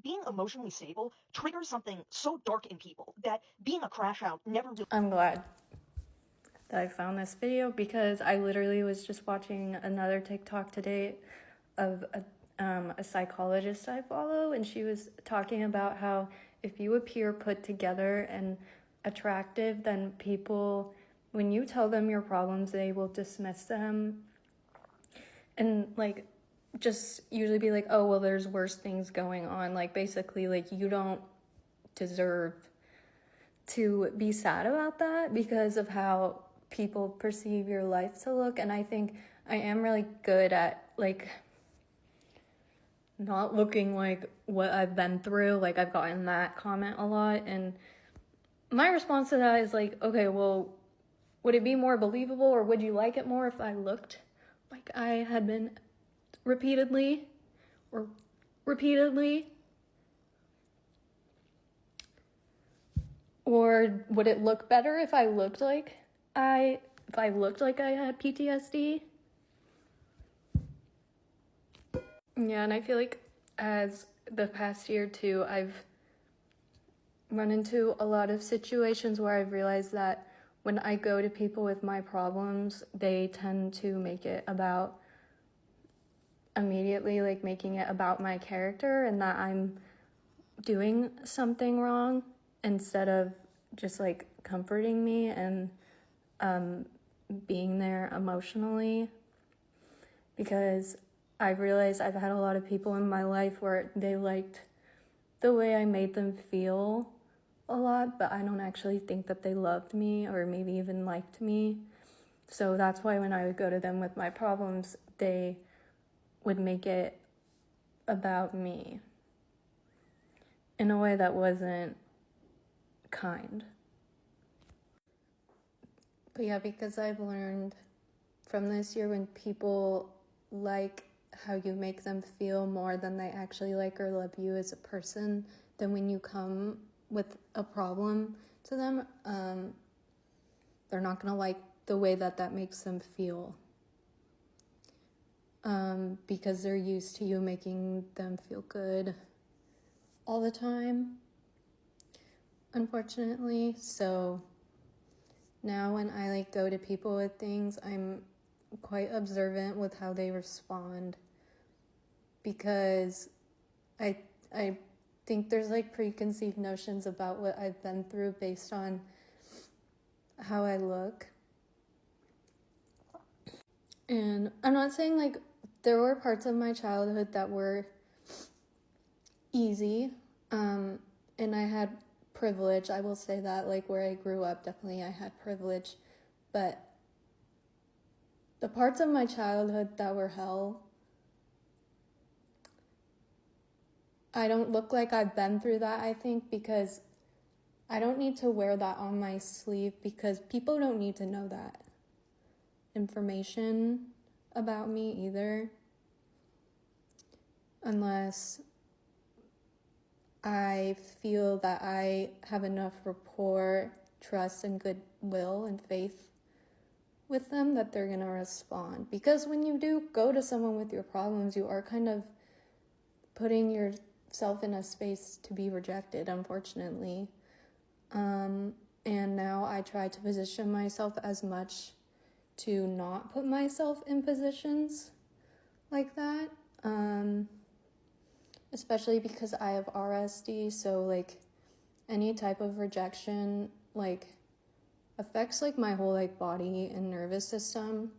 being emotionally stable triggers something so dark in people that being a crash out never really. I'm glad that I found this video because I literally was just watching another TikTok today of a psychologist I follow, and she was talking about how if you appear put together and attractive, then people, when you tell them your problems, they will dismiss them and like just usually be like, oh, well, there's worse things going on. Like basically, like you don't deserve to be sad about that because of how people perceive your life to look. And I think I am really good at like not looking like what I've been through. Like I've gotten that comment a lot, and my response to that is like, okay, well, would it be more believable, or would you like it more if I looked like I had been repeatedly or repeatedly? Or would it look better if I looked like I had PTSD? Yeah, and I feel like as the past year too, I've run into a lot of situations where I've realized that when I go to people with my problems, they tend to make it about immediately, like making it about my character and that I'm doing something wrong instead of just like comforting me and being there emotionally. Because I've realized I've had a lot of people in my life where they liked the way I made them feel a lot, but I don't actually think that they loved me or maybe even liked me. So that's why when I would go to them with my problems, they would make it about me in a way that wasn't kind. But yeah, because I've learned from this year when people like how you make them feel more than they actually like or love you as a person, then when you come with a problem to them, they're not gonna like the way that makes them feel. Because they're used to you making them feel good all the time, unfortunately. So now when I like go to people with things, I'm quite observant with how they respond, because I think there's like preconceived notions about what I've been through based on how I look. And I'm not saying like there were parts of my childhood that were easy, and I had privilege. I will say that, like where I grew up, definitely I had privilege, but the parts of my childhood that were hell, I don't look like I've been through that, I think, because I don't need to wear that on my sleeve, because people don't need to know that information about me either, unless I feel that I have enough rapport, trust, and goodwill and faith with them that they're gonna respond. Because when you do go to someone with your problems, you are kind of putting yourself in a space to be rejected, unfortunately. And now I try to position myself as much to not put myself in positions like that. Especially because I have RSD, so like any type of rejection like affects like my whole like body and nervous system.